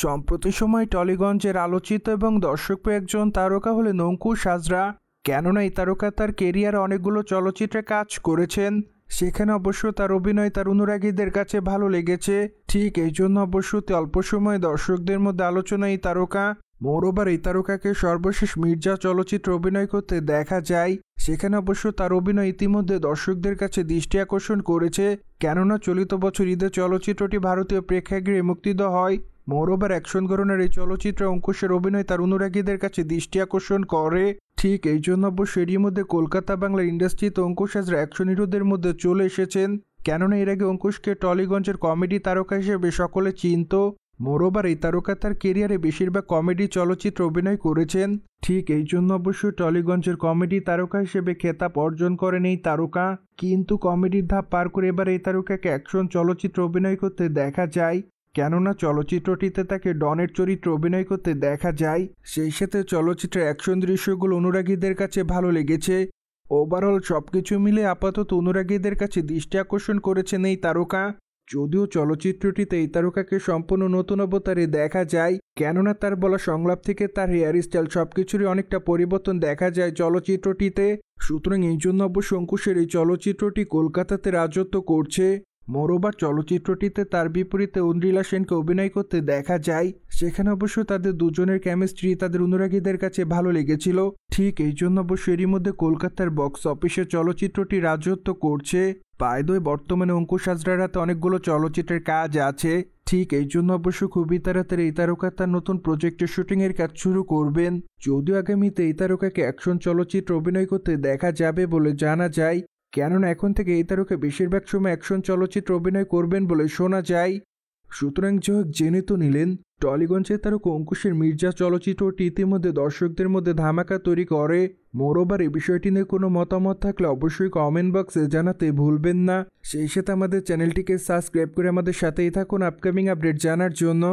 সম্প্রতি সময় টলিগঞ্জের আলোচিত এবং দর্শকপ্রিয় একজন তারকা হলেন অঙ্কুশ হাজরা। কেননা এই তারকা তার কেরিয়ারে অনেকগুলো চলচ্চিত্রে কাজ করেছেন, সেখানে অবশ্য তার অভিনয় তার অনুরাগীদের কাছে ভালো লেগেছে। ঠিক এই জন্য অবশ্য অল্প সময়ে দর্শকদের মধ্যে আলোচনা এই তারকা। মোরওভার এই তারকাকে সর্বশেষ মির্জা চলচ্চিত্রে অভিনয় করতে দেখা যায়, সেখানে অবশ্য তার অভিনয় ইতিমধ্যে দর্শকদের কাছে দৃষ্টি আকর্ষণ করেছে। কেননা চলিত বছর ঈদে চলচ্চিত্রটি ভারতীয় প্রেক্ষাগৃহে মুক্তিত হয়। মোরওভার অ্যাকশন ধরনের এই চলচ্চিত্রে অঙ্কুশের অভিনয় তার অনুরাগীদের কাছে দৃষ্টি আকর্ষণ করে। ঠিক এই জন্য অবশ্য এরই মধ্যে কলকাতা বাংলার ইন্ডাস্ট্রিতে অঙ্কুশ হাজরা অ্যাকশন হিরোদের মধ্যে চলে এসেছেন। কেননা এর আগে অঙ্কুশকে টলিগঞ্জের কমেডি তারকা হিসেবে সকলে চিনত। মোরওভার এই তারকা তার কেরিয়ারে বেশিরভাগ কমেডি চলচ্চিত্রে অভিনয় করেছেন। ঠিক এই জন্য অবশ্য টলিগঞ্জের কমেডি তারকা হিসেবে খেতাব অর্জন করেন এই তারকা। কিন্তু কমেডির ধাপ পার করে এবার এই তারকাকে অ্যাকশন চলচ্চিত্রে অভিনয় করতে দেখা যায়। কেননা চলচ্চিত্রটিতে তাকে ডনের চরিত্রে অভিনয় করতে দেখা যায়, সেই সাথে চলচ্চিত্রের অ্যাকশন দৃশ্যগুলো অনুরাগীদের কাছে ভালো লেগেছে। ওভারঅল সবকিছু মিলে আপাতত অনুরাগীদের কাছে দৃষ্টি আকর্ষণ করেছেন এই তারকা। যদিও চলচ্চিত্রটিতে এই তারকাকে সম্পূর্ণ নতুন অবতারে দেখা যায়, কেননা তার বলা সংলাপ থেকে তার হেয়ার স্টাইল সবকিছুরই অনেকটা পরিবর্তন দেখা যায় চলচ্চিত্রটিতে। সুতরাং এই জন্য অবশ্য অঙ্কুশের এই চলচ্চিত্রটি কলকাতাতে রাজত্ব করছে। মোরওভার চলচ্চিত্রটিতে তার বিপরীতে ঐন্দ্রিলা সেনকে অভিনয় করতে দেখা যায়, সেখানে অবশ্য তাদের দুজনের কেমিস্ট্রি তাদের অনুরাগীদের কাছে ভালো লেগেছিল। ঠিক এই জন্য অবশ্য এরই মধ্যে কলকাতার বক্স অফিসে চলচ্চিত্রটি রাজত্ব করছে। বাই দ্য ওয়ে, বর্তমানে অঙ্কুশ হাজরার হাতে অনেকগুলো চলচ্চিত্রের কাজ আছে। ঠিক এই জন্য অবশ্য খুবই তাড়াতাড়ি এই তারকা তার নতুন প্রজেক্টের শুটিংয়ের কাজ শুরু করবেন। যদিও আগামীতে এই তারকাকে অ্যাকশন চলচ্চিত্র অভিনয় করতে দেখা যাবে বলে জানা যায়, কেননা এখন থেকে এই তারকা বেশিরভাগ সময় অ্যাকশন চলচ্চিত্র অভিনয় করবেন বলে শোনা যায়। সুতরাং যাই হোক, জেনে তো নিলেন টলিগঞ্জের তারকা অঙ্কুশের মির্জা চলচ্চিত্রটি ইতিমধ্যে দর্শকদের মধ্যে ধামাকা তৈরি করে। মোরওভার এই বিষয়টি নিয়ে কোনো মতামত থাকলে অবশ্যই কমেন্ট বক্সে জানাতে ভুলবেন না। সেই সাথে আমাদের চ্যানেলটিকে সাবস্ক্রাইব করে আমাদের সাথেই থাকুন আপকামিং আপডেট জানার জন্য।